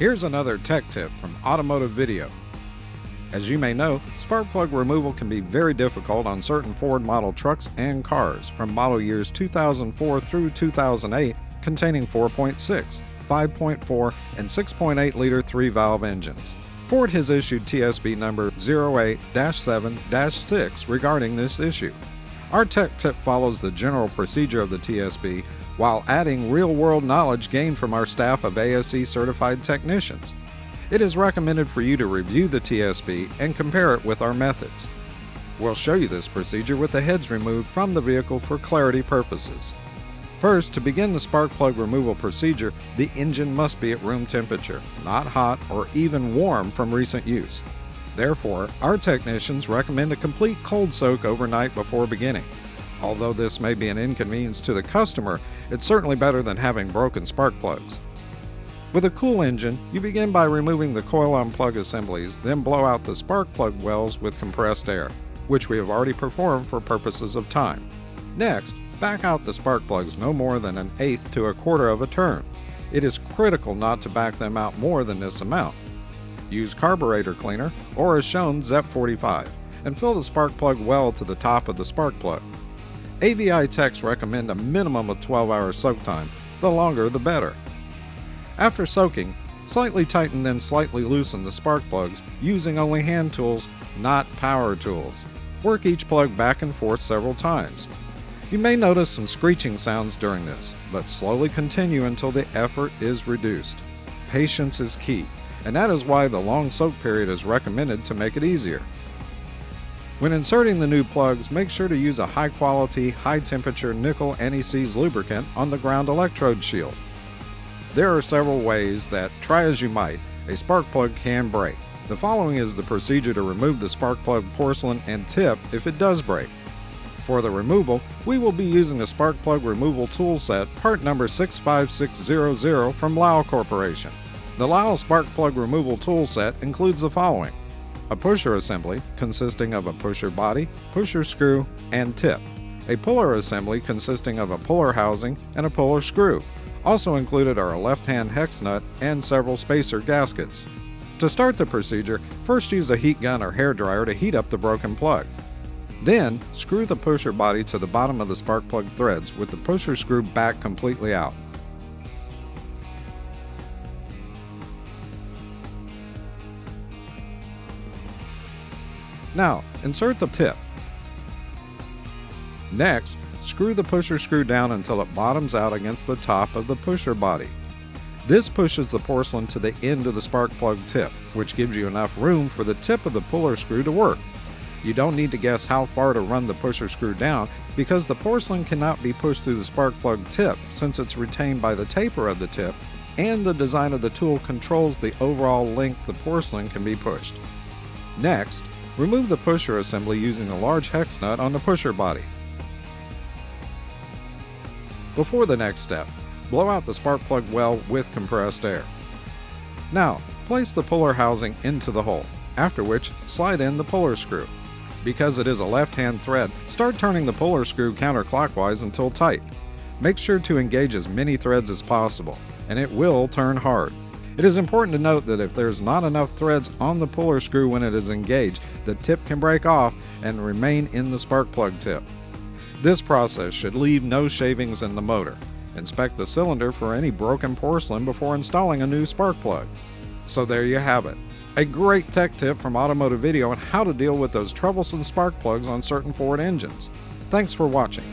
Here's another tech tip from Automotive Video. As you may know, spark plug removal can be very difficult on certain Ford model trucks and cars from model years 2004 through 2008 containing 4.6, 5.4, and 6.8 liter 3-valve engines. Ford has issued TSB number 08-7-6 regarding this issue. Our tech tip follows the general procedure of the TSB while adding real-world knowledge gained from our staff of ASE certified technicians. It is recommended for you to review the TSB and compare it with our methods. We'll show you this procedure with the heads removed from the vehicle for clarity purposes. First, to begin the spark plug removal procedure, the engine must be at room temperature, not hot or even warm from recent use. Therefore, our technicians recommend a complete cold soak overnight before beginning. Although this may be an inconvenience to the customer, it's certainly better than having broken spark plugs. With a cool engine, you begin by removing the coil on plug assemblies, then blow out the spark plug wells with compressed air, which we have already performed for purposes of time. Next, back out the spark plugs no more than 1/8 to 1/4 of a turn. It is critical not to back them out more than this amount. Use carburetor cleaner, or as shown ZEP 45, and fill the spark plug well to the top of the spark plug. AVI techs recommend a minimum of 12-hour soak time, the longer the better. After soaking, slightly tighten then slightly loosen the spark plugs using only hand tools, not power tools. Work each plug back and forth several times. You may notice some screeching sounds during this, but slowly continue until the effort is reduced. Patience is key, and that is why the long soak period is recommended to make it easier. When inserting the new plugs, make sure to use a high-quality, high-temperature nickel anti-seize lubricant on the ground electrode shield. There are several ways that, try as you might, a spark plug can break. The following is the procedure to remove the spark plug porcelain and tip if it does break. For the removal, we will be using a spark plug removal tool set, part number 65600 from Lau Corporation. The Lau spark plug removal tool set includes the following: a pusher assembly consisting of a pusher body, pusher screw, and tip. A puller assembly consisting of a puller housing and a puller screw. Also included are a left-hand hex nut and several spacer gaskets. To start the procedure, first use a heat gun or hair dryer to heat up the broken plug. Then, screw the pusher body to the bottom of the spark plug threads with the pusher screw back completely out. Now, insert the tip. Next, screw the pusher screw down until it bottoms out against the top of the pusher body. This pushes the porcelain to the end of the spark plug tip, which gives you enough room for the tip of the puller screw to work. You don't need to guess how far to run the pusher screw down because the porcelain cannot be pushed through the spark plug tip since it's retained by the taper of the tip, and the design of the tool controls the overall length the porcelain can be pushed. Next, remove the pusher assembly using a large hex nut on the pusher body. Before the next step, blow out the spark plug well with compressed air. Now, place the puller housing into the hole, after which slide in the puller screw. Because it is a left-hand thread, start turning the puller screw counterclockwise until tight. Make sure to engage as many threads as possible, and it will turn hard. It is important to note that if there's not enough threads on the puller screw when it is engaged, the tip can break off and remain in the spark plug tip. This process should leave no shavings in the motor. Inspect the cylinder for any broken porcelain before installing a new spark plug. So there you have it. A great tech tip from Automotive Video on how to deal with those troublesome spark plugs on certain Ford engines. Thanks for watching.